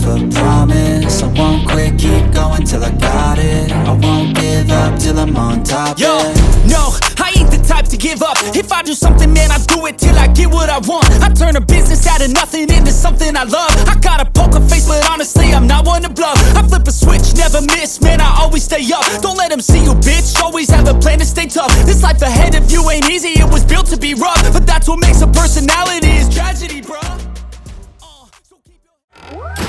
𝙂4𝘼 promise. I won't quit, keep going till I got it. I won't give up till I'm on top. Yo, yeah. no, I ain't the type to give up. If I do something, man, I do it till I get what I want. I turn a business out of nothing into something I love. I got a poker face, but honestly, I'm not one to bluff. I flip a switch, never miss, man, I always stay up. Don't let them see you, bitch, always have a plan to stay tough. This life ahead of you ain't easy, it was built to be rough. But that's what makes a personality, is tragedy, bruh. So keep your